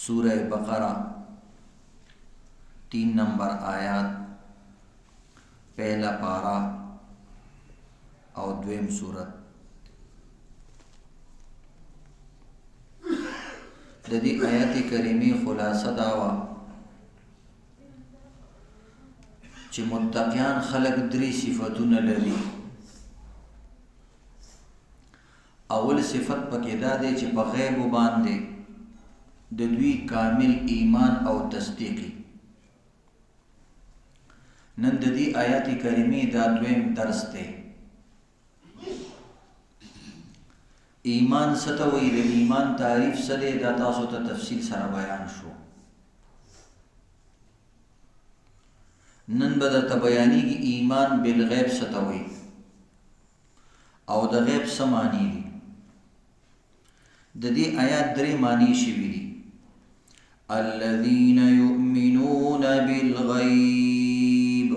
सूरह बकरा 3 नंबर आयात, पहला पारा और द्वेम सूरत। ददी आयत करीमी खुलासा दावा ची मुत्तकियान खलक दरी सिफतुन लरी। अवल सिफत पके दा दे ची पा गैब बांदे ददवी कामिल ईमान और तस्दीकी। नन ददी आयत करीमी दा द्वेम दर्स दे। ईमान सतवई दे ईमान तारीफ सदे दा तासो ता तफसील सरा बयान शो। नन बदर तबयानी की ईमान बिल गैब सतवई और द गैब समानी दी। ददी आयात दरे मानी शिवी दी। अल्लज़ीन युमिनून बिल गैब,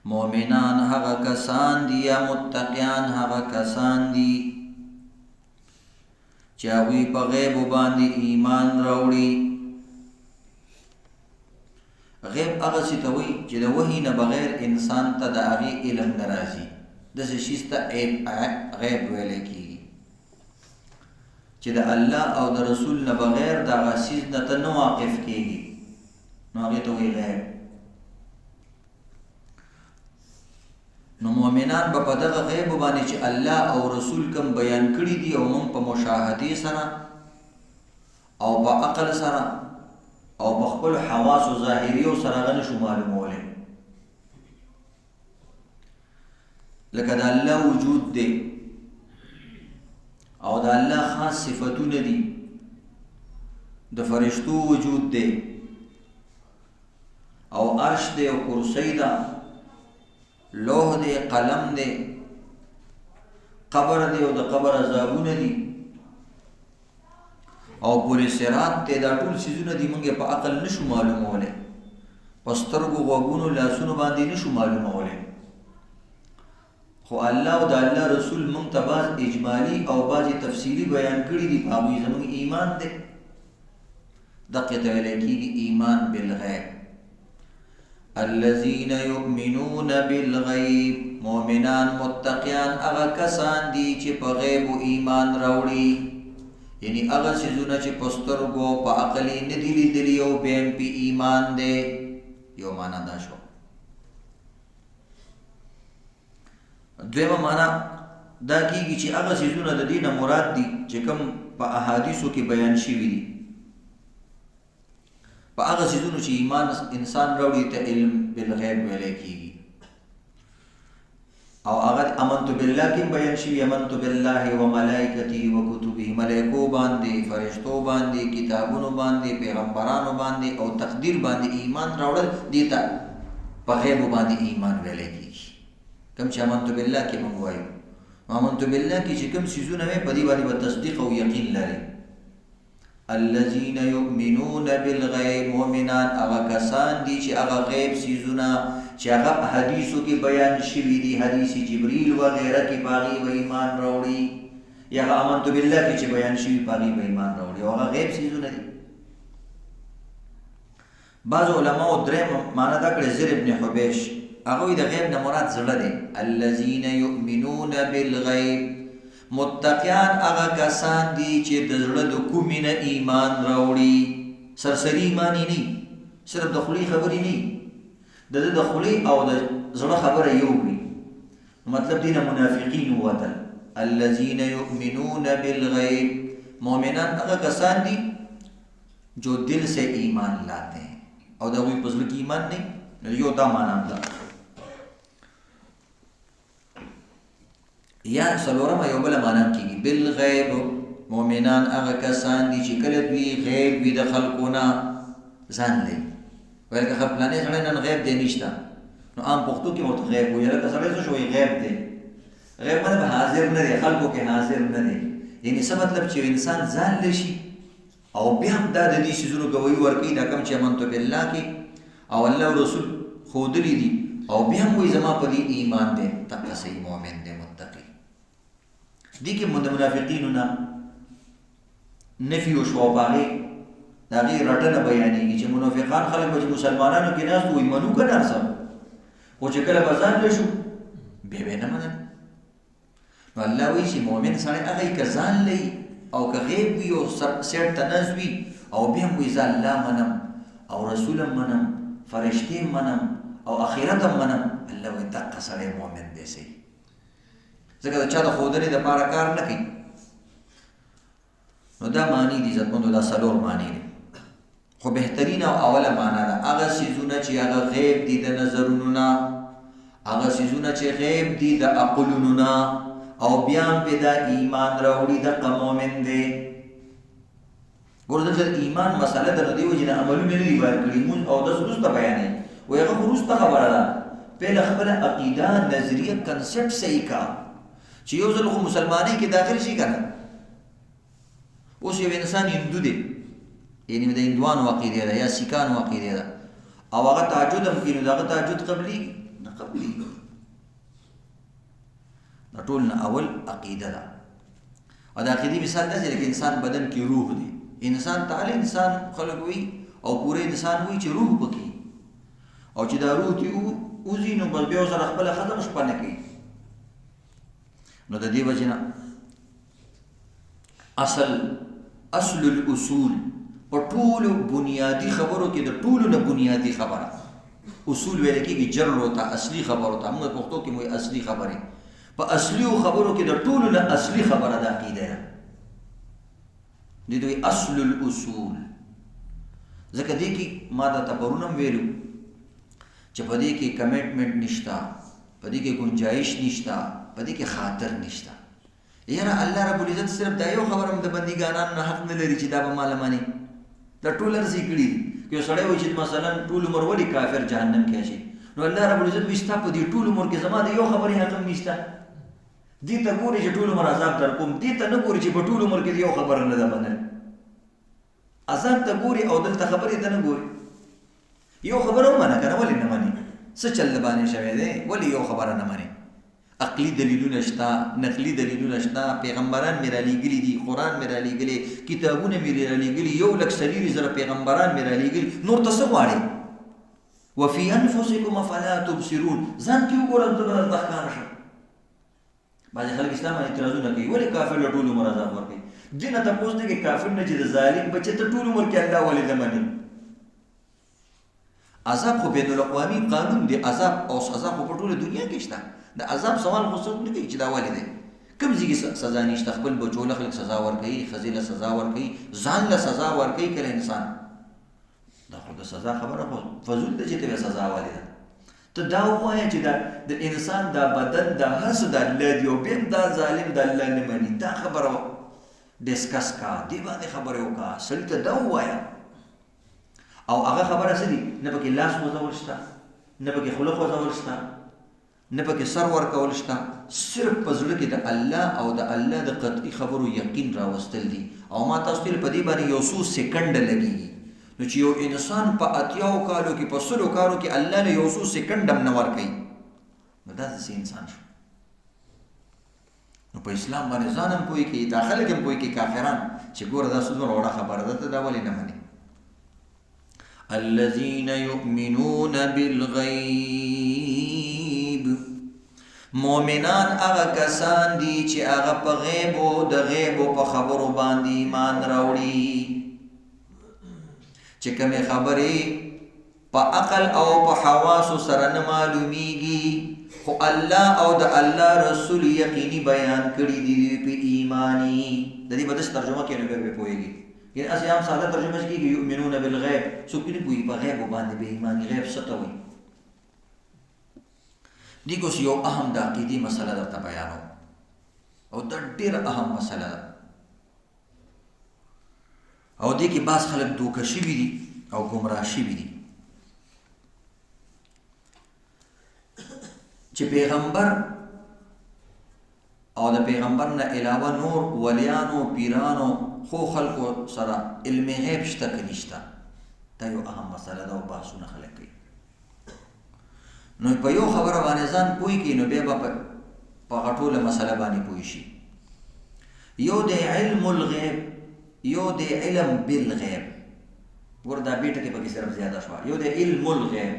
मोमिनान हगा कसान दी या मुत्तकियान हगा कसान दी चावी पा गैब बांदी ईमान रावड़ी। गैब अगा सितवई ची दा वही न बगैर इंसान ता दा आगी इलम नराजी दसे शिस्ता गैब वेले की ची दा अल्लाह और दा रसूल न बगैर दा आगा सीज न ता नो वाक़िफ कीगी नो आगे तो वही गैब। नो मोमिनान बा दगा गैब बानी ची अल्लाह और रसूल कम बयान करी दी और मन पा मुशाहदी सरा और पा अकल सरा और बखबल हवास व ज़ाहिरियो सरागन शुमाल मोले। लका दा अल्लाह वजूद दे और दा अल्लाह खास सिफतुन दी। द फरिश्तू वजूद दे और अर्श दे और कुर्सी दा, लोह दे, कलम दे, कबर दे और द कबर अज़ाबुन दी और पूरे सिरात ते दा टूल सीजुन दी मंगे पा अकल नशु मालूम होले, पस्तरगु वगुनु लासुनु बांधी नशु मालूम होले। खो अल्लाह और दा अल्लाह रसूल मंग तबाज इजमाली और बाजी तफसीली बयान करी दी पावी जमंग ईमान दे। दक़्क़त वैलेकी की ईमान बिल गैब। अल्लज़ीन युमिनून बिल गैब, मोमिनान मुत्तकियान अगा कसान दी ची पा गैब ईमान रावड़ी। यानी अगर सिजुना ची पस्तरगो पा अकली नदिली दिलियो बेम पी ईमान दे यो माना दाशो। द्वेमा माना दा की ची अगर सिजुना दा दीना मुराद दी ची कम पा अहादीसो की बयान शिवी दी। पा अगर सिजुना ची ईमान इंसान रावड़ी ता इल्म बिल गैब वेले की और अगर अमन्तु बिल्लाह की बयान शिवी अमन्तु बिल्लाहि व मलाइकतिहि व कुतुबिहि, मलाइको बांधे, फरिश्तों बांधे, किताबों बांधे, पैगंबरानों बांधे और तकदीर बांधे ईमान रावड़ देता पा गैब बांधे ईमान वेले की कम ची अमन्तु बिल्लाह की मंगवायु अमन्तु बिल्लाह की ची कम सीजुन में बदी वाली व तस्दीक और यकीन लरे। अल्लज़ीन युमिनून बिल गैब, मोमिनान अगा कसान दी ची अगा गैब सीजुना ची अगा हदीसों की बयान शिवी दी, हदीसी जिब्रील वगैरह की पागी व ईमान रावड़ी या अमन्तु बिल्लाह की ची बयान शिवी पागी व ईमान रावड़ी और अगा गैब सीजुना दी। बाज़ उलमा दरे माना दा करे ज़िर इब्न हुबैश अगोई दा गैब न मुराद ज़ड़ा दे। अल्लज़ीन युमिनून बिल गैब, मुत्तकियान अगा कसान दी चे दज़ड़ा दो कुमिन ईमान रावड़ी। सरसरी ईमानी नहीं, सिर्फ दखली खबरी नहीं, दज़ दखली और दज़ड़ा खबर योगी मतलब दीना मुनाफिकीन हुआ दल। अल्लज़ीन युमिनून बिल गैब, मोमिनान अगा कसान दी जो दिल से ईमान लाते हैं और दा कोई पज़ल की ईमान नहीं यो दा माना दा। या सलोरमा यो बला माना की बिल गैब, मोमिनान अगा कसान दी ची कलत भी गैब भी दखल कोना जान ले वैल का खपलाने सड़े नन गैब दे निश्ता नो आम पुख्तू की मोत गैब हो या सड़े सो शोई गैब दे। गैब मतलब हाजिर न दे, खल्को के हाजिर न दे, यानी सब मतलब ची इंसान जान लेशी और बिहम दा दी सिजुनु गवई वर्की दा कम ची अमन्तु बिल्लाह की और अल्लाह रसूल खुदली दी और बिहम वही जमा पदी ईमान दे तक सही मोमिन दे मुत्तकी दी के मुनाफिकीन ना نفي وشو باغي دا غي رټنه بیانېږي چې منافقان خلک به مسلمانانو کې ناست وي منو که نه څه خو چې کله به ځان لشو بیا به نه منل. نو الله وایي چې مؤمن سړی هغه که ځان لي او که غیب وي او سیټ ته ناست وي او بیا هم وایي زه الله منم او رسول هم منم فرشتې هم منم او آخرت هم منم. الله وایي دقه سړی مؤمن دی صحیح. ځکه د چا د ښودنې دپاره کار نه کوي. نو دا معنی دي عزتمندو، دا څلور معنی دي، خو بهترین او اوله معنا ده هغه څیزونه چې هغه غیب دي د نظرونو نه، هغه څیزونه چې غیب دي د عقلونو نه، او بیا هم پې دا ایمان راوړي دقه مؤمن دی. ګوره دلته ایمان مسله ده، نو دې وجې نه عملونه نه دي بیان کړي، مونځ اودس وروسته بیانوي، وایي هغه خو وروسته خبره ده. پهله خپله عقیده نظریه کنسپټ صحیح کا چې یو ځل خو مسلمانۍ کې داخل شي که نه. اوس یو انسان هندو دی، یعنې د هندوانو عقیده ده یا سیکانو عقیده ده، او هغه تهجد هم کوي، نو د هغه تهجد قبلېږي نه قبلېږي. د ټول نه اول عقیده ده. او د عقیدې مثال داسې دی که انسان بدن کې روح دی، انسان تعالی انسان خلک وایي او پوره انسان وایي چې روح پکې، او چې دا روح دې وځي نو بس بیا ورسره خپله ختم شپه نه کوي. نو د دې وجې نه اصل الاصول په ټولو بنیادی خبرو کې د ټولو نه بنیادی خبره اصول ویل کېږي، جر ہوتا اصلي خبرو ته، موږ پښتو کې موږ اصلي خبرې، په اصلي خبرو کې د ټولو نه اصلي خبره د عقیده ده. دې دوی اصل الاصول. ځکه دې کې ما درته پرون هم ویلو چې په دې کې کمیټمنټ نشته، په دې کې گنجایش نشته، په دې کې خاطر نشته. یاره الله رب العزت صرف دا یو خبر هم د بندګانانو نه حق نه لري چې دا به ماله مني، دا ټول ارزي کړي دي. که یو سړی وایي چې مثلا ټول عمر ولې کافر جهنم کې اچي، نو الله رب العزت وایي ستا په دې ټول عمر کې زما د یو خبرې حق هم نشته. دې ته ګوري چې ټول عمر عذاب در کوم، دې ته نه ګوري چې په ټول عمر کې یو خبره نه ده منل. عذاب ته ګوري او دلته خبرې ته نه ګوري. یو خبره ومنه که نه، ولې نه مني؟ څه چل باندې شوی دی، ولې یو خبره نه مني؟ عقلی دلیلونه شته، نقلی دلیلونه شته، پیغمبران مې رالیږلي دي، قرآن مې رالیږلی، کتابونه مې رالیږلي، 1,40,000 پیغمبران مې رالیږلي، نور ته څه غواړې؟ وفي انفسکم افلا تبصرون. ځان کې وګوره زه به درته ښکاره شم. بعضې خلک اسلام باندې اعتراضونه کوي، ولې کافر له ټول عمر عذاب ورکوي؟ دې نه تپوس دی که کافر نه چې د ظالم بچې ته ټول عمر کې الله ولې نه مني؟ عذاب خو بین الاقوامي قانون دی، عذاب او سزا خو په ټوله دنیا کې شته. د عذاب سوال خو څوک نه کوي چې دا ولې دی، کوم ځای کې سزا نشته. خپل بچو له خلک سزا ورکوي، ښځې له سزا ورکوي، ځان له سزا ورکوي. کله انسان دا خو د سزا خبره خو فضول ده چې ته سزا ولې ده. ته دا ووایه چې د انسان دا بدن دا هر څه د الله دی او بیا هم دا ظالم د الله نه مني. دا خبره ډسکس کا، دې باندې خبرې وکړه، سړي ته دا ووایه. او هغه خبره څه دي، نه پکې لاس خوځول شته، نه پکې خوله خوځول شته، نه پکې سر ورکول شته، صرف په زړه کې د الله او د الله د قطعي خبرو یقین راوستل دي. او ما تاسو ته په دې باندې یو څو سکنډ لګېږي، نو چې یو انسان په 80 کالو کې په 100 کالو کې الله له یو څو سکنډ هم نه ورکوي، نو دا څه انسان شو؟ نو په اسلام باندې ځان هم پوهې کوي، دا خلک هم پوهې کوي کافران چې ګوره دا څومره وړه خبره ده، ته دا ولې نه منې؟ الذين يؤمنون بالغيب. مؤمنان هغه کسان دي چې هغه په غیب او د غیب په خبرو باندې ایمان راوړي، چې کومې خبرې په عقل او په حواسو سره نه معلومیږي، خو الله او د الله رسول یقیني بیان کړي دي په ایمانی. د دې بدس ترجمه کې نه به پوهیږي، یعنی اسی عام ساده ترجمه کیږي یؤمنون بالغیب، څوک نه پوهیږي په غیب باندې به ایمانی. غیب څه ته وایي؟ دې کوس یو اهم د عقیدې مسله درته بیانوم، او دا ډېره اهم مسله ده، او دې کې بعض خلک دوکه شوي دي او ګمراه شوي دي چې پیغمبر او د پیغمبر نه علاوه نور ولیانو پیرانو خو خلکو سره علم غیب شته که نشته. دا یو اهم مسله ده او بحثونه خلک کوي. نو په یو خبره باندې ځان پوه کړي نو بیا به په غټوله مسله باندې پوه شي. یو د علم الغیب یو د علم بالغیب، ګور دا بیټه کې پکې صرف زیاده شوه، یو د علم الغیب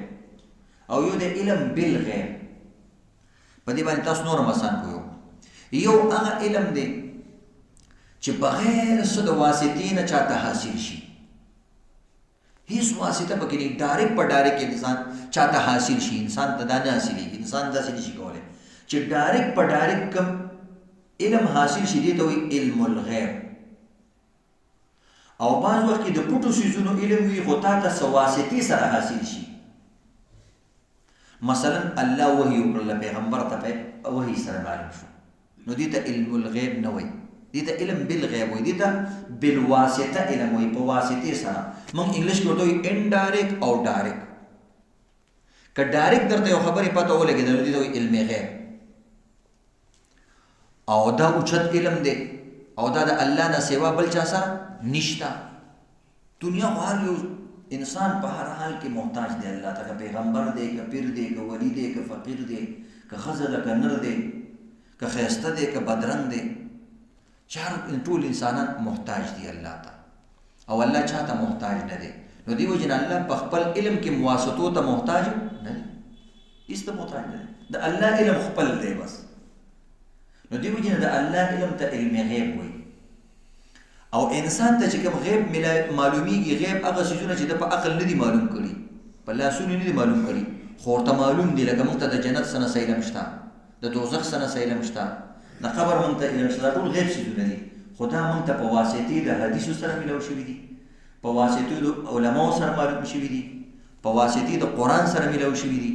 او یو د علم بالغیب. په دې باندې تاسو نور مسان کوو. یو هغه علم دی چې بغیر څه د واسطې نه چاته حاصل شي، هیڅ واسطه پکې نه، ډایرکټ په ډایرکټ انسان چاته حاصل شي. انسان ته دا نه حاصلېږي، انسان داسې نشي کولی چې ډایرکټ په ډایرکټ کوم علم حاصل شي. دې ته وایي علم الغیب. او بعض وخت کې د پټو څیزونو علم وي خو تا ته څه واسطې سره حاصل شي. مثلا الله وحی وکړله پیغمبر ته، وحی سره معلوم شو، نو دې ته علم الغیب نه وایي، دې ته علم بالغیب وایي، دې ته بالواسطه علم وایي، په واسطې سره. موږ انګلیش کې ورته وایي انډایرکټ او ډایرکټ. که ډایرکټ درته یو خبرې پته ولګېده نو دې ته وایي علم غیب. او دا اوچت علم دی او دا د الله نه سوا بل چا سره نشته. دنیا خو هر یو انسان په هر حال کې محتاج دی الله ته، که پیغمبر دی، که پیر دی، که ولی دی، که فقیر دی، که ښځه ده، که نر دی، که ښایسته دی، که بدرنګ دی، ټول انسانان محتاج دي الله ته. او الله چا ته محتاج نه دی. نو دی وجه نه الله په خپل علم کې مواسطو ته محتاج نه دی، هېڅ ته محتاج نه دی. د الله علم خپل دی بس. نو دی وجه نه د الله علم ته علم غیب وایي. او انسان ته چې کوم غیب معلومیږي، غیب هغه څیزونه چې د په عقل نه دي معلوم کړي، په لاسونو نه دي معلوم کړي، خو ورته معلوم دي. لکه موږ ته د جنت څه نه څه علم شته، د دوزخ څه نه څه علم شته، د قبر موږ ته علم شته. دا ټول غیب څیزونه دي، خو دا موږ ته په واسطې د حدیثو سره میلاو شوي دي، په واسطې د علماو سره معلوم شوي دي، په واسطې د قرآن سره میلاو شوي دي،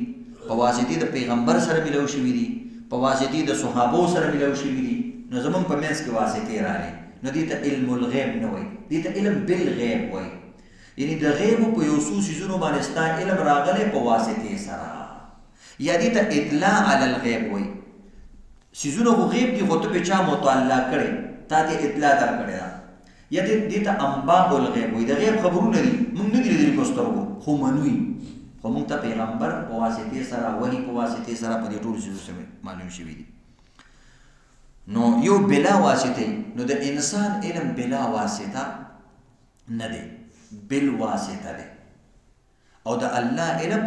په واسطې د پیغمبر سره میلاو شوي دي، په واسطې د صحابو سره میلاو شوي دي. نو زمونږ په منځ کې واسطې راغلي، نو دې ته علم الغیب نه وایي، دې ته علم بالغیب وایي. یعنی د غیبو په یو څو څیزونو باندې ستا علم راغلی په واسطې سره، یا دې ته اطلاع علی الغیب وایي. څیزونه خو غیب دي خو ته پې چا مطالعه کړې، تا ته اطلاع درکړې ده. یا دې ته انباء الغیب وایي، د غیب خبرونه دي، موږ نه دي لیدلي په سترګو خو منوي، خو موږ ته پیغمبر په واسطې سره، وحي په واسطې سره په دې ټولو څیزو سره معلوم شوي دي. نو یو بلا واسطه، نو د انسان علم بلا واسطه نه دی، بل واسطه دی. او د الله علم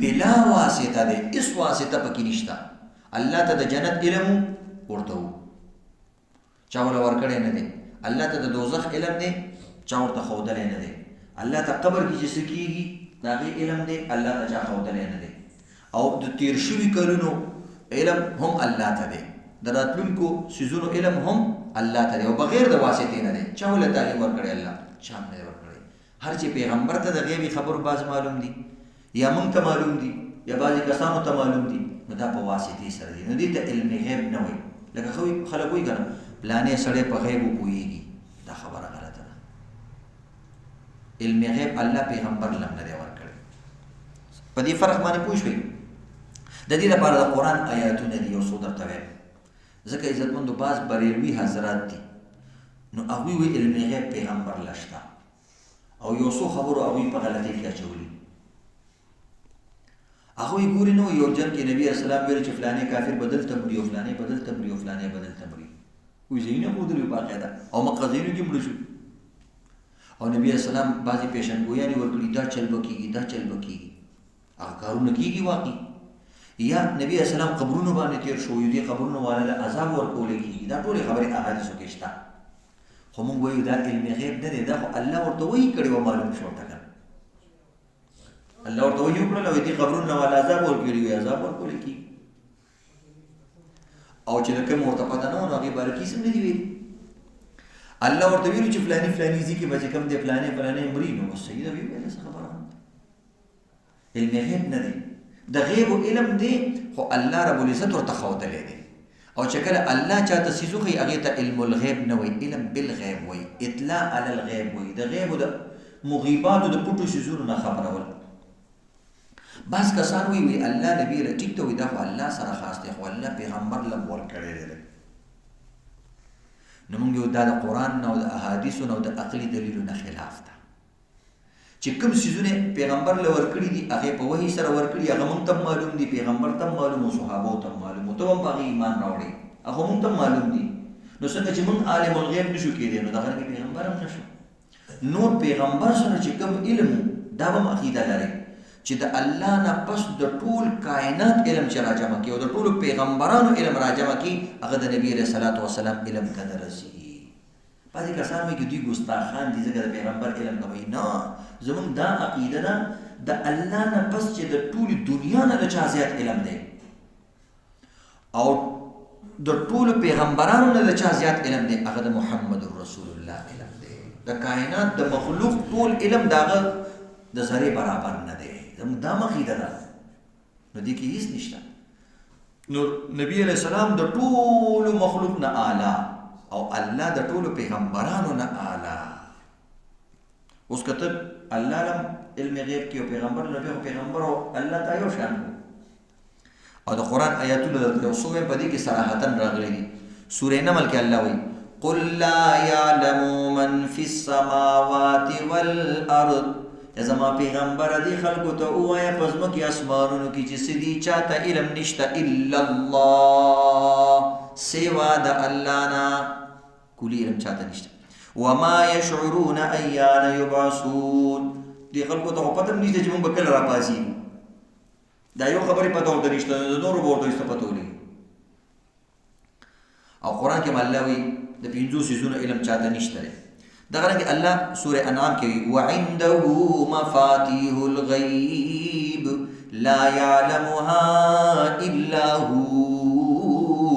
بلا واسطه دی، هیڅ واسطه پکې نشته. الله ته د جنت علم ورته و، چا ورله ورکړی نه دی. الله ته د دوزخ علم دی، چا ورته ښودلی نه دی. الله ته قبر کې چې څه کېږي د هغې علم دی، الله ته چا ښودلی نه دی. او د تیر شوي کلونو علم هم الله ته دی، د راتلونکو څیزونو علم هم الله ته دی، او بغیر د واسطې نه دی. چا ولې تعلیم ورکړی؟ الله چا هم نه دی ورکړی. هر چې پیغمبر ته د غیبي خبرو بعض معلوم دي، یا موږ ته معلوم دي، یا بعضې کسانو ته معلوم دي، نو دا په واسطې سره دي. نو دې ته علم غیب نه وایي. لکه خلک وایي که نه پلانې سړی په غیب وپوهېږي، دا خبره غلطه ده. علم غیب الله پیغمبر لم نه دی ورکړی. په دې فرق باندې پوه شوئ؟ د دې لپاره د قرآن آیاتونه دي. یو څو درته وایم، ځکه عزتمندو بعض بریلوي حضرات دي، نو هغوی وایي علم غیب پیغمبر له شته، او یو څو خبرو هغوی په غلطۍ کې اچولي. هغوی ګوري نو یو جنګ کې نبي اسلام ویل چې فلانې کافر به دلته مري، او فلانې به دلته مري، او فلانې به دلته مري. وایي ځایونه ښودلي باقاعده، او مکه ځایونو کې مړه شو. او نبي اسلام بعضې پیشنګویانې ورکړي، دا چل به کېږي، دا چل به کېږي. هغه کارونه کېږي واقعي. یا نبی اسلام قبرونو باندې تیر شو، یو دې قبرونو والا له عذاب ورکولی کېږي. دا ټولې خبرې احادیثو کې شته، خو موږ وایو دا علم غیب نه دی، دا خو الله ورته وحي کړی و، معلوم شو ورته که الله ورته وحي وکړل او دې قبرونو والا عذاب ورکولی وي، عذاب ورکولی کېږي. او چې د کوم ورته پته نه و نو هغې باره کې هېڅ هم نه دي ویلي. الله ورته ویلو چې فلاني فلاني ځي کې به چې کوم دی فلانې فلانې مري، نو بس صحیح ده، ویې ویله څه خبره هم ده. علم غیب نه دی، د غیب علم دی، خو الله رب العزت ورته ښودلی دی. او چې کله الله چاته څیز وښیي هغې ته علم الغیب نه وایي، علم بالغیب وایي، اطلاع علی الغیب وایي، د غیبو د مغیباتو د پټو څیزونو نه خبرول. بعض کسان وایي الله نبي له ټیک ته وایي دا خو الله سره خاص دی، خو الله پیغمبر له ورکړی دی. نو موږ یو دا د قرآن نه او د احادیثو نه او د عقلي دلیلو نه خلاف ده. چې کوم څیزونه پیغمبر له ورکړي دي هغې په وحي سره ورکړي، هغه موږ ته معلوم دي، پیغمبر ته معلوم او صحابو ته معلوم، او ته هم په هغې ایمان راوړئ، هغه موږ ته معلوم دي. نو څنګه چې موږ عالم الغیب نشو کېدی نو دغه کې پیغمبر هم نشو. نور پیغمبر سره چې کوم علم دا هم عقیده لري چې د الله نه پس د ټول کائنات علم چې راجمع کی او د ټول پیغمبرانو علم راجمع کی هغه د نبی رسول الله والسلام علم کنه رسی. بعضې کسان وایي چې دوی ګستاخان دي ځکه د پیغمبر علم کوي. نه، زموږ دا عقیده ده د الله نه پس چې د ټولې دنیا نه د چا زیات علم دی او د ټولو پیغمبرانو نه د چا زیات علم دی هغه د محمد رسول الله علم دی. د کائنات د مخلوق ټول علم د هغه د ذرې برابر نه دی. زموږ دا عقیده ده. نو دې کې هیڅ نشته. نو نبی علیہ السلام د ټولو مخلوق نه اعلی او الله د ټولو پیغمبرانو نه اعلی. اوس کته الله لم علم غیب کې او پیغمبر له پیغمبر او الله ته یو شان او د قران آیاتونه د یو څو په دې کې صراحتن راغلي دي. سورې نمل کې الله وایي قل لا يعلم من في السماوات والارض. زما پیغمبر دي خلکو ته وایا پزما کې اسمانونو کې چې سدي چاته علم نشته الا الله سوا د الله نه کلی علم چاته نشته. وما يشعرون ايان يبعثون. دي خلکو ته پته نشته چې موږ به کله را پاسي. دا یو خبرې پته ورته نشته د نورو ورته هیڅ پته ولګي. او قران کې الله وی د 50 سيزونو علم چاته نشته. دغه رنګ الله سوره انعام کې وعنده مفاتيح الغيب لا يعلمها الا هو.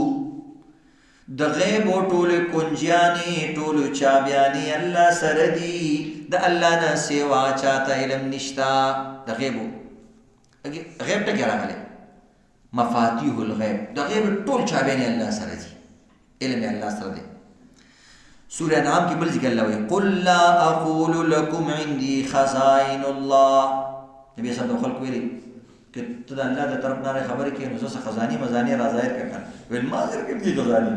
د غیب او ټول کنجیانی ټول چابیانی الله سره دی. د الله نه سوا چاته علم نشتا. د غیب غیب ته کې راغلی مفاتيح الغیب د غیب ټول چابیانی الله سره دی. علم الله سره دی. سورة انعام کی بل ذکر اللہ ہوئی قل لا اقول لکم عندی خزائن اللہ. نبی صلی اللہ علیہ وسلم ویلی کہ تدا اللہ دا طرف نارے خبر کی نزوس خزانی مزانی را ظاہر کرکن ویل مازر کم دی خزانی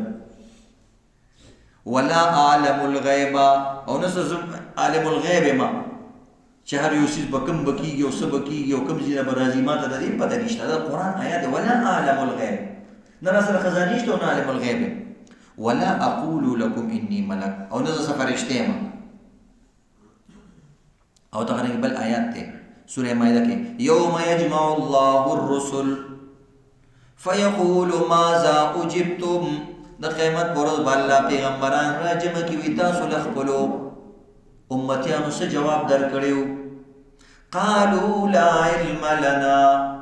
ولا عالم الغیب او نسو عالم الغیب ما چهر یوسیز بکم بکیگی و سب بکیگی و کم زینا برازی ما تا دیم پتہ نشتا. دا قرآن آیات ولا عالم الغیب نرا سر خزانیشتا و عالم الغیب ولا اقول لكم اني ملك او نزل فرشتے ما او تقریبا بل آیات تے سورہ مائدہ کے یوم یجمع الله الرسل فیقول ماذا اجبتم. د قیامت پرز بالا پیغمبران را جمع کی وی تاسو لخپلو امتیانو سے جواب در کړیو قالوا لا علم لنا.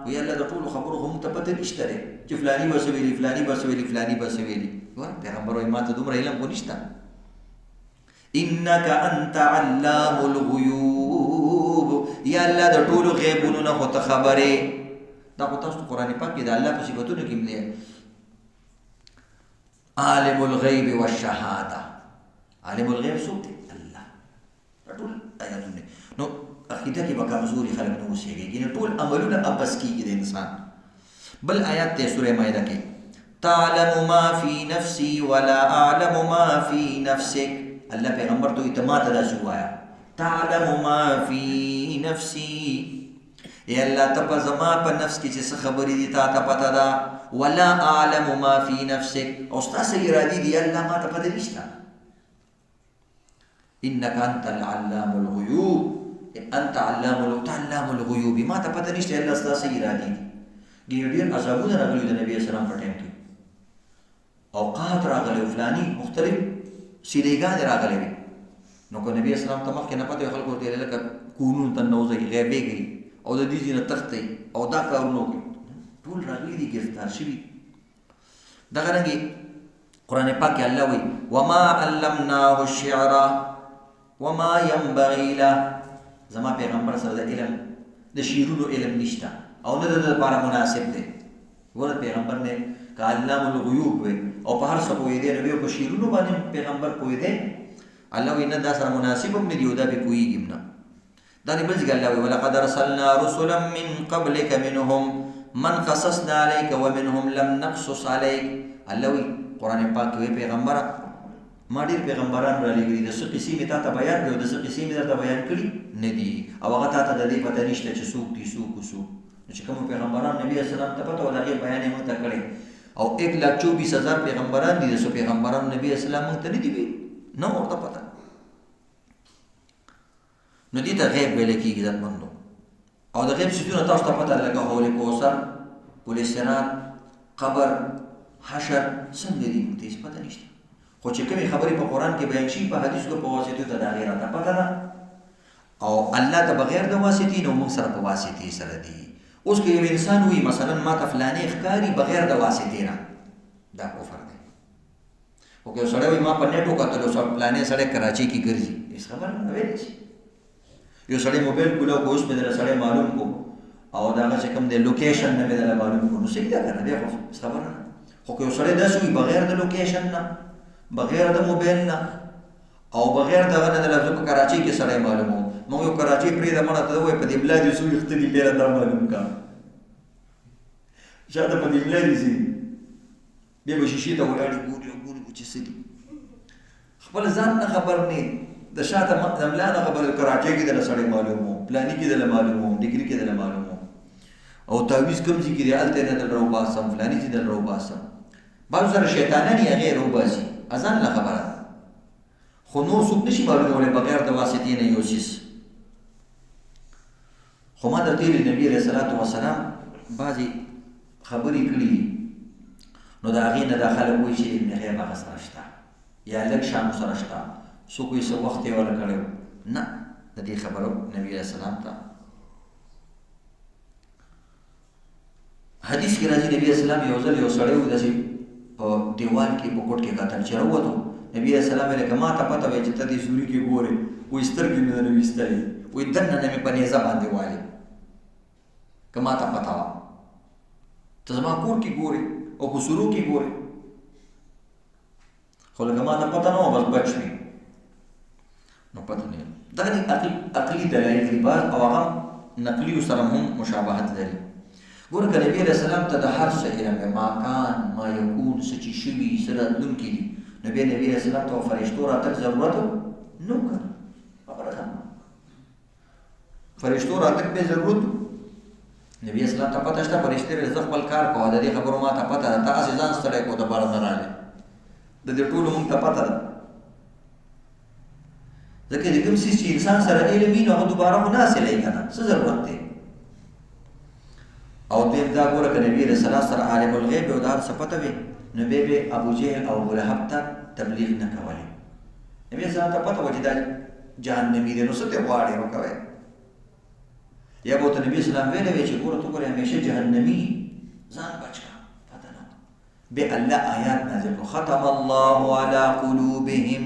وی الله د ټول خبرو هم ته پته نشته چې فلانی بسویلی فلانی بسویلی فلانی بسویلی. پیغمبر وی ما ته دومره علم کو نشته. انك انت علام الغیوب. یا الله د ټول غیبونو نه خو ته خبره. دا خو تاسو قرآن پاک کې د الله په صفاتونو کې دی عالم الغیب والشهاده. عالم الغیب څوک دی؟ الله. ټول آیاتونه نو عقیده کې به کمزوري خلک نه اوسېږي نو ټول عملونه اپس کېږي د انسان. بل آیات ته سورہ مائده کې تعلم ما في نفسي ولا اعلم ما في نفسك. الله پیغمبر ته اعتماد ادا شوایا تعلم ما في نفسي. یا الله ته زما په نفس کې چې څه خبرې دي تا ته پته ده. ولا اعلم ما في نفسك او ستاسو ارادي دي الله ما ته پته نشته. انك انت العلام الغيوب. انت علام الغيوب ما ته پته نشته الله ستاسو ارادي دي. ډېر عذابونه راغلي د نبی اسلام په ټیم کې اوقات راغلي فلاني مختلف سیریګان راغلي نو کو نبی اسلام ته مخکې نه پته خلکو ته لکه قانون ته نوځي غیبېږي او د دې نه تختې او دا کارونه کوي ټول راغلي دي گرفتار شوي. دغه رنګه قرآن پاک کې الله وایي وما علمناه الشعر وما ينبغي له. زما پیغمبر سره د علم د شیرونو علم نشته او نه د لپاره مناسب دی. ور پیغمبر نے کا علام الغیوب وي او په هر څه پوهې دی نو په شیرونو باندې پیغمبر پوهې دی. الله وی نه دا سره مناسب هم نه دی او دا به پوهېږي نه. دا نه بل ځای الله وی ولقد ارسلنا رسلا من قبلك منهم من قصصنا عليك ومنهم لم نقصص عليك. الله وی قرآن پاک کې پیغمبر ما ډېر پیغمبران را لېږلي د څه قصې مې تا ته بیان کړي او د څه قصې مې درته بیان کړي نه دي او هغه تا ته د دې پته نشته چې څوک دي څوک څوک. چې کوم پیغمبران نبی اسلام ته پته ول هغې بیان یې موږ ته کړی او 1,24,000 پیغمبران دي. سو پیغمبران نبی اسلام مونږ ته نه دی ویل، نه ورته پته. نو دې ته غیب ویل کېږي عزتمندو. او د غیب څیزونه تاسو ته پته لکه حوض کوثر، پل صراط، قبر، حشر څنګه دي موږ ته هېڅ پته نشته. خو چې کومې خبرې په قرآن کې بیان شي په حدیثو په واسطو ته د هغې راته پته ده. او الله ته بغیر د واسطې نو موږ سره په واسطې سره دي. اوس که یو انسان وي مثلا ما ته فلانې ښکاري بغیر د واسطې نه، دا کفر دی. خو که یو سړی وایي ما په نیټ وکتلو فلانې سړی کراچۍ کې ګرځي، هېڅ خبره نه ویلی شي. یو سړی موبایل کولاو که اوس مې دله سړی معلوم کو او د هغه چې کوم دی لوکیشن نه مې دله معلوم کو، نو صحیح ده که نه دی، خو هېڅ خبره نه. خو که یو سړی داسې وي بغیر د لوکیشن نه، بغیر د موبایل نه او بغیر دغه نه دله زه په کراچۍ کې سړی معلوموم، موږ یو کراچۍ پرېږده مړه ته ووایي په دې ملا دې څو ویښته دي پیره دا معلوم کا، شاته په دې ملا دې څه دي، بیا به شیشې ته ولاړې ګوري او ګوري چې څه دي. خپل ځان نه خبر نه، د شاته د ملا نه خبر، کراچۍ کې دله سړی معلوموم، پلاني کې دله معلوموم، ډګري کې دله معلوموم، او تعویض کوم ځای کې دی هلته یې نه دله راوباسم، فلاني ځای دله راوباسم. بعضو سره شیطانان یې هغې راوباسي، اذان نه خبره ده. خو نور څوک نشي معلومولی بغیر د واسطې نه یو څیز. خو ما درته ویلي نبي علیه صلات وسلام بعضې خبرې کړي دي، نو د هغې نه دا خلک وایي چې علم غیب هغه سره شته یا لږ شان سره شته، څوک وایي څه وخت یې وله کړی و. نه، د دې خبرو نبي علیه السلام ته حدیث کې راځي نبي علیه السلام یو ځل یو سړی و داسې په دیوال کې په کوټ کې کتل چې راووتو. نبي علیه السلام ویل که ما ته پته وایي چې ته دې سوري کې ګورې، وایي سترګې مې نه ویستلې، وایي دننه نه مې په نیزه باندې والې، که ما ته پته وه. ته زما کور کې ګورې او په سورو کې ګورې، خو لکه ما ته پته نه وه بس بچ مې نو پته نه یم. دغه عقلي دلایل دي بعض او هغه نقلیو سره هم مشابهت لري. ګوره که نبي علیه السلام ته د هر څه علم دی، ما کان ما یکون، څه چې شوي څه راتلونکي دي، نبي علیه السلام ته فرشتو راتګ ضرورت نه و که نه؟ خبره ده، فرشتو راتګ به ضرورت و. نبي اسلام ته پته شته فرشتې ویل زه خپل کار کوه، د دې خبرو ما ته پته ده، ته هسې ځان ستړی کړو دپاره نه راغلی، د دې ټولو موږ ته پته ده. ځکه د کوم څیز چې انسان سره علم وي نو هغه دوباره خو نه حاصلوي که نه، څه ضرورت دی. او دویم دا ګوره که نبي علیه السلام سره عالم الغیب او د هر څه پته وي نو بیا به ابوجهل او ابولهب ته تبلیغ نه کولی. نبي علیه السلام ته پته وه چې دا جهنمي دی، نو څه ته غواړې وکوئ. یا به ورته نبي اسلام ویلی وی چې ګوره ته ګورې همیشه جهنمي ځان بچ کړه، پته نه وه. بیا الله آیات نازل کړو ختم الله علی قلوبهم.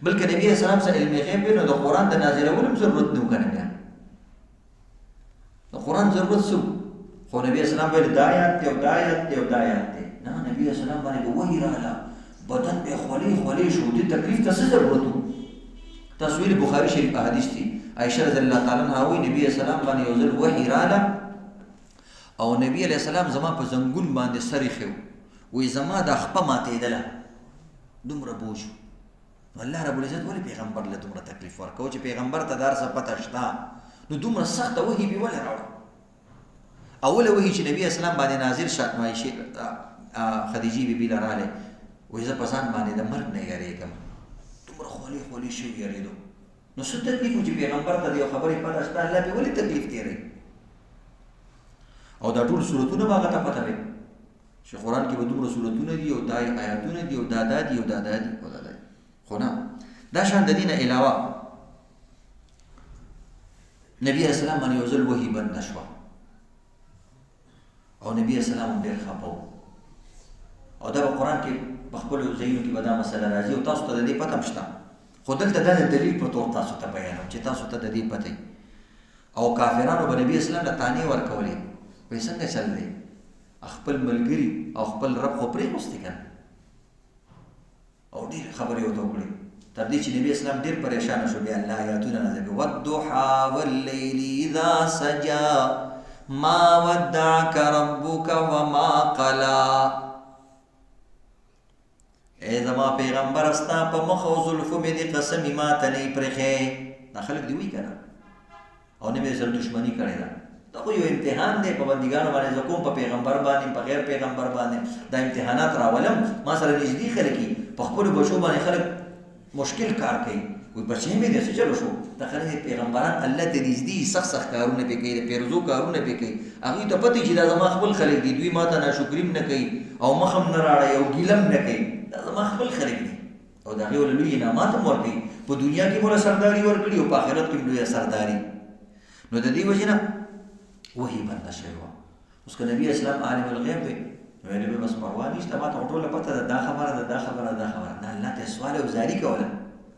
بلکې نبي اسلام سره علم غیب وي نو د قرآن د نازلولو هم ضرورت نه و که نه، بیا د قرآن ضرورت څه و. خو نبي اسلام ویل دا آیات دی او دا آیات دی او دا آیات دی، نه نبي اسلام باندې به وحي راغله، بدن به خولې خولې شو، دې تکلیف ته څه ضرورت و. تاسو ویلي بخاري شریف احادیث دي، عائشہ رضی الله تعالی عنها وایي نبي اسلام باندې یو ځل وحي راغله او نبي علیه السلام زما په زنګون باندې سر ایښی و، وایي زما دا خپه ماتېدله، دومره بوج و. الله رب العزت ولې پیغمبر له دومره تکلیف ورکوه چې پیغمبر ته د هر څه پته شته، نو دومره سخته وحي بې ولې راوړه. اوله وحي چې نبي اسلام باندې نازل شو نو عایشې خدیجې بیبي له راغلی، وایي زه په ځان باندې د مرګ نه یېرېږم، دومره خولې خولې شوي یېرېدو. نو څه تکلیف و چې پیغمبر ته د یو خبرې پته شته، الله بې ولې تکلیف تېروي. او دا ټول صورتونه به هغه ته پته وي چې قرآن کې به دومره صورتونه دي او دا آیاتونه دي او دا دا دي او دا دا دي او دا دا دي. خو نه، دا شان د دې نه علاوه نبي اسلام باندې یو ځل وحي بنده شوه او نبي اسلام هم ډېر خفه و. او دا به قرآن کې په خپلو ځایونو کې به دا مسله راځي او تاسو ته د دې پته هم شته، خو دلته دا د دلیل په طور تاسو ته بیانوم چې تاسو ته د دې پته وي. او کافرانو به نبي اسلام له تانې ورکولې، وایي څنګه چل دی، خپل ملګري او خپل رب خو پرېښوستې که نه، او ډېرې خبرې ورته وکړې تر دې چې نبي اسلام ډېر پریشانه شو. بیا الله آیاتونه نازل کړي والضحى واللیل اذا سجى ما ودعك ربك وما قلى. ای زما پیغمبر ستا په مخ او زلفو مې دې قسم ما ته نه یې پرېښی. دا خلک دې وایي که نه، او نه مې سره دښمني کړې ده، دا خو یو امتحان دی په بندګانو باندې زه کوم، په پیغمبر باندې، په غیر پیغمبر باندې دا امتحانات راولم. ما سره نږدې خلک دي، په خپلو بچو باندې خلک مشکل کار کوي، وایي بچې مې داسې چلو شو. دا خلک پیغمبران الله ته نږدې سخت کارونه پرې کوي، د پیرزو کارونه پرې کوي. هغوی ته پته چې دا زما خپل خلک دي، دوی ما ته ناشکري هم نه کوي او مخ هم نه راړی او ګیله هم نه کوي. دا زما خپل خلک دي او د هغې ولې لوی انعامات هم ورکوي. په دنیا کې موږ سرداري ورکړي او په آخرت کې هم لویه سرداري. نو د دې وجې نه وحي بنده شوې وه. اوس که نبي اسلام عالم الغیب دی نو ویلې به بس پروا نشته، ما ته ټوله پته ده، دا خبره ده، دا خبره ده، دا خبره ده. الله ته سوال او زاري کوله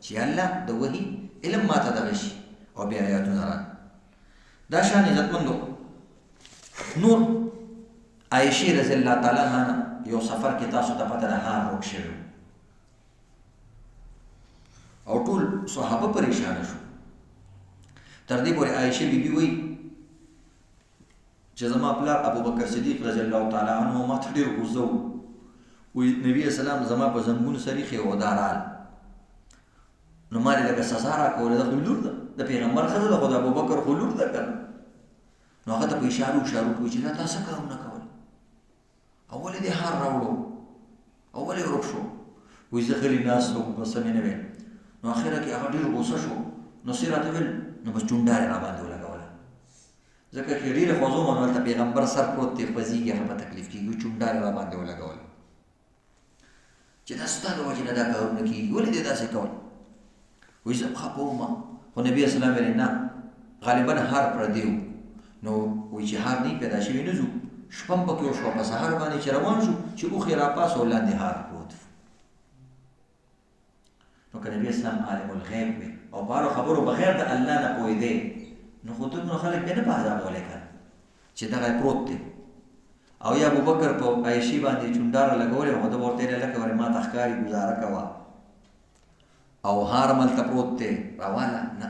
چې الله د وحي علم ما ته دغه شي او بیا آیاتونه را. دا شان عزتمندو نور عایشې رضی الله تعالی عنها یو سفر کې تاسو ته پته ده هار روک شوی او ټول صحابه پریشانه شو. تر دې پورې عایشې بیبي وایي چې زما پلار ابوبکر صدیق رضی الله تعالی عنه ما ته ډېر غوسه و. وایي نبي اسلام زما په زنګون سر ایښی و دارال، نو ما یې لکه سزا راکوله. د خو لور ده، د پیغمبر ښځه ده، خو د ابوبکر خو لور ده که نه. نو هغه ته په اشارو کوي چې دا تا څه کارونه کول او ولې دې هار راوړو او ولې ورک شو. وایي زه غلي ناست وم، بس مې نه وی. نو اخره کې هغه ډېر غوسه شو، نو څه راته ویل، نو بس چونډه یې راباندې ولګوله. ځکه چې ډېره خوځوم نو هلته پیغمبر سر پروت دی، خوځېږي، هغه په تکلیف کېږي، چونډه یې راباندې ولګوله چې دا ستا د وجې نه دا کارونه کېږي، ولې دې داسې کول. وایي زه خفه وم، خو نبي اسلام ویلې نه غالبا هار پردی و. نو وایي چې هار نه پیدا شوي نه ځو، شپه هم پکې وشوه، په سهار باندې چې روان شو چې اوښې راپاسه او لاندې هار پروت. نو که نبي اسلام عالم الغیب وي او په هرو خبرو بغیر د الله نه پوهېدی، نو خو دومره خلک بیا نه په عذابولی که چې دغه پروت دی. او یا ابوبکر په عایشې باندې چونډاره لګولې، خو ده به ورته ویلې لکه ورې ما ته ښکاري ګزاره کوه او هار ملته پروت دی راواله. نه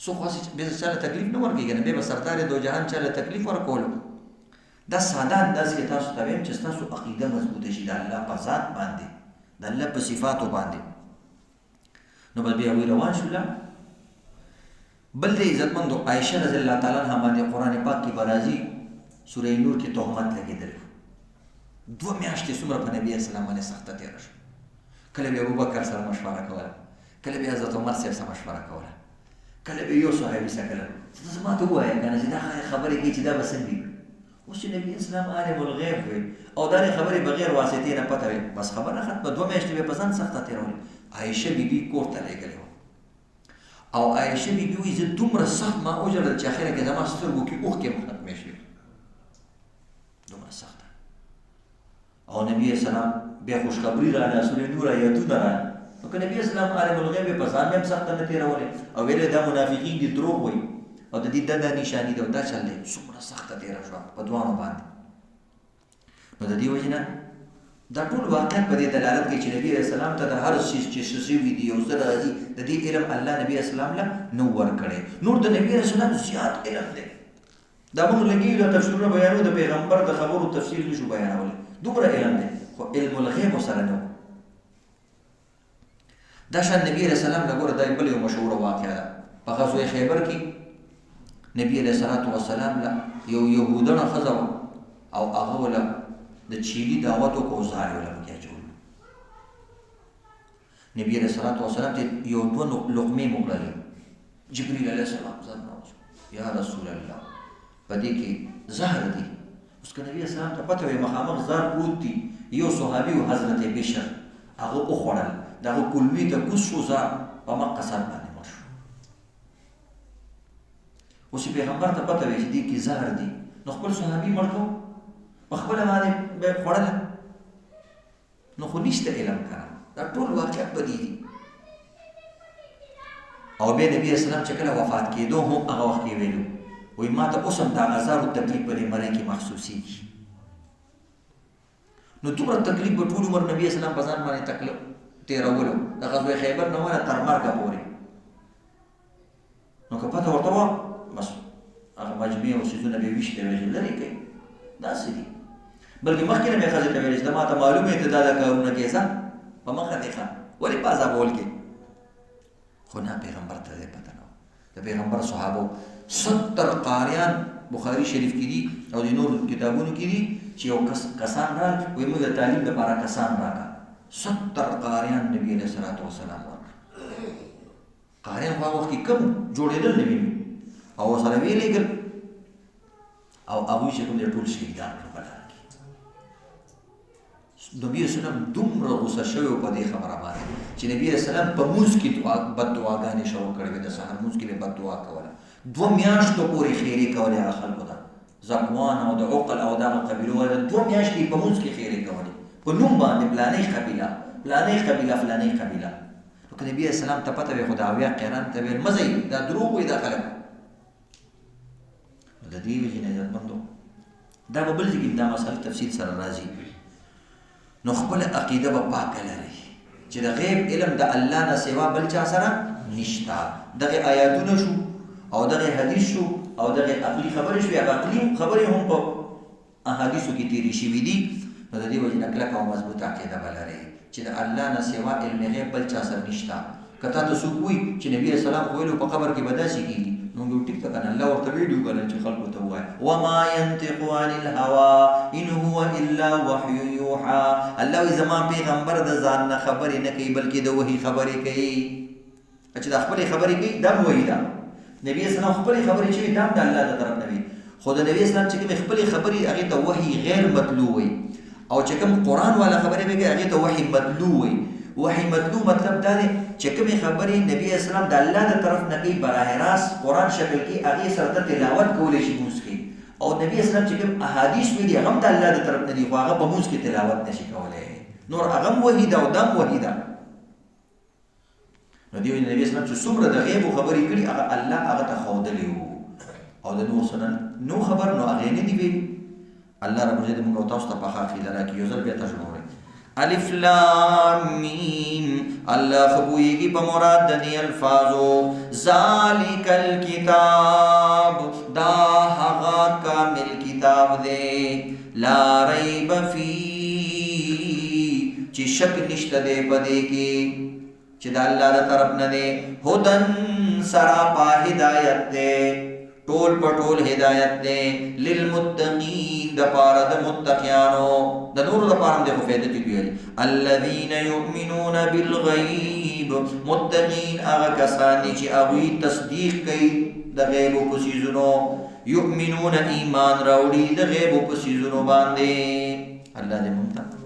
څوک خاصې بیا چا له تکلیف نه ورکوي که نه، بیا به سردار دو جهان چا له تکلیف ورکولو. دا ساده انداز کې تاسو ته ویم چې ستاسو عقیده مضبوطه شي د الله په ذات باندې، د الله په صفاتو باندې. نو بس بیا هغوی روان شوله. بل د عزتمندو عایشه رضی الله تعالی عنها باندې قرآن پاک کې به راځي سوره نور کې تهمت لګېدلی و. 2 میاشتې څومره په نبي اسلام باندې سخته تېره شوه. کله به ابوبکر سره مشوره کوله، کله به حضرت عمر صاحب سره مشوره کوله، کله به یو صحابي سره کوله. زما ته ووایه که نه چې دا خبرې کوي چې دا به څنګه وي. اوس چې نبي اسلام عالم الغیب وي او دا خبرې بغیر واسطې نه پته وي، بس خبره ختمه. 2 میاشتې به په ځان سخته تېرولې. عایشه بیبي کور ته لېږلې وه او عایشه بیبي وایي زه دومره سخت ما وژړل چې اخره کې زما سترګو کې اوښکې هم ختمې شوې، دومره سخته. او نبي اسلام بیا خوشخبري راغله، سورې نور آیاتونه راغله. نو که نبي اسلام عالم الغیب په ځان مې هم سخته نه تېرولې او ویلې دا منافقین دي، دروغ وایي او د دې دا نشاني ده او دا چل دی، څومره سخته تېره شوه په دوانو باندې. نو د دې وجې نه دا ټول واقعیت په دې دلالت کوي چې نبي علیه السلام ته د هر څیز چې څه شوي دي او څه راځي د دې علم الله نبي اسلام له نه ورکړی. نور د نبي علیه السلام زیات علم دی. دا موږ لګېږو د تفسیرونه بیانو، د پیغمبر د خبرو تفسیر نشو بیانولی، دومره علم دی، خو علم الغیب ورسره نه و. دا شان نبي علیه السلام له ګوره دا بل یو مشهوره واقعه ده. په غزوه خیبر کې نبي علیه السلام له یو یهودنه ښځه وه او هغه وله د چیلي دعوت وکړو، زار یې وله پکې اچولو. نبي علیه السلام ته یو 2 لقمې موکړلې. جبریل علیه السلام ځان راوځو، یا رسول الله په دې کې زهر دی. اوس که نبي اسلام ته پته وي مخامخ زار پروت دي، یو صحابي و حضرت بشر هغه وخوړل، د هغه کولمې ته کوز شو، زار په مقه سر باندې مړ شو. اوس پیغمبر ته پته وي چې دې کې زهر دی، نو خپل صحابي مړ کړو، په خپله باندې به یې خوړله. نو خو نشته علم که نه، دا ټول واقعیت په دې دي. او بیا نبي اسلام چې کله وفات کېدو هم هغه وخت کې ویلو، وایي ما ته اوس هم د غزارو تکلیف په دې مرۍ کې محسوسېږي. نو دومره تکلیف به ټول عمر نبي اسلام په ځان باندې تکلیف تېرولو، د غزوه خیبر نه ونه تر مرګه پورې. نو که پته ورته وه بس هغه مجموعې او څیزونه به یې ویشتې وی چې لرې کوي، داسې دي. بلکې مخکې نه مې ښځې ته ویلې چې ما ته معلومه یې ته دا کارونه کوې ځه په مخه دې ښه، ولې په عذابول کې. خو نه پیغمبر ته دې پته نه وه. د پیغمبر صحابه 70 قاریان بخاری شریف کې دي او د نور کتابونو کې دي چې یو کسان رال وي موږ د تعلیم لپاره کسان راکا 70 قاریان نبی علیہ الصلوۃ والسلام قاریان په وخت کې کم جوړېدل نبی او سره ویلېګل او ابو چې کوم د ټول شهیدان په لار کې نبی اسلام دومره غوسه شوی په دې خبره باندې چې نبی اسلام په موږ کې بد دعاګانې شروع کړې د سحر موږ کې بد دعا کوله 2 میاشتو پورې خیرې کولې هغه خلکو ته زکوان او د عقل او دغه قبیلو 2 میاشتې په موږ کې خیرې کولې په نوم باندې فلاني قبیله نو که نبی اسلام ته پته وي خداویا قیران ته ویل مزه دا دروغ وي دا خلک د دې وجې نه عزتمندو دا به بل ځای دا مسله تفصیل سره راځي نو خپل عقیده به پاکه لري چې د غیب علم د الله نه سوا بل چا سره نشته دغه آیاتونه شو او دغه حدیث شو او دغه عقلي خبرې شو هغه عقلي خبرې هم په احادیثو کې تیری شوي دي نو د دې وجې نه کلکه او مضبوطه عقیده به لري چې د الله نه سوا علم غیب بل چا سره نشته که تا ته څوک وایي چې نبي اسلام ویلو په قبر کې به داسې کېږي نو موږ ټیک ته کنه الله ورته ویډیو کړل چې خلکو ته وایي وما ينطق عن الهوى ان هو الا وحي يوحى الله زما پیغمبر د ځان نه خبرې نه کوي بلکې د وحي خبرې کوي چې د خپل خبرې کوي دا وحي ده نبی اسلام خپل خبرې چې دا د الله د طرف نه وي خو د نبی اسلام چې خپل خبرې هغه ته وحي غیر مطلوب وي او چې کوم قران والا خبرې به هغه ته وحي مطلوب وي وحي مطلوب مطلب دا دی چې کوم خبرې نبی اسلام د الله د طرف نه کوي براه راست قران شکل کې هغه سره تلاوت کولې شي موږ کې او نبی اسلام چې کوم احادیث ویلي هغه د الله د طرف نه دي خو هغه په موږ کې تلاوت نشي کولای نور هغه وحي دا او دم وحي دا نو دی نبی اسلام چې څومره د غیب خبرې کړي هغه الله هغه ته ښودلی وو او د نور سره نو خبر نو هغه نه دی ویلي الله رب دې موږ تاسو ته په حقیقت راکړي یو ځل بیا تاسو وګورئ الف لام میم الله خبويږي په مراد د دې الفاظو ذالک الکتاب دا هغه کامل کتاب دی لا ریب فی چې شک نشته دی پدې کې چې د الله تر طرف نه دی هدن سراپا هدایت دی ټول پټول هدایت دی للمتقین د پاره د متقینانو د نور د پاره د فائدې دی ویل الذين يؤمنون بالغیب متقین هغه کسان چې هغه تصدیق کوي د غیب او سيزونو یؤمنون ایمان راوړي د غیب او سيزونو باندې الله دې مونږ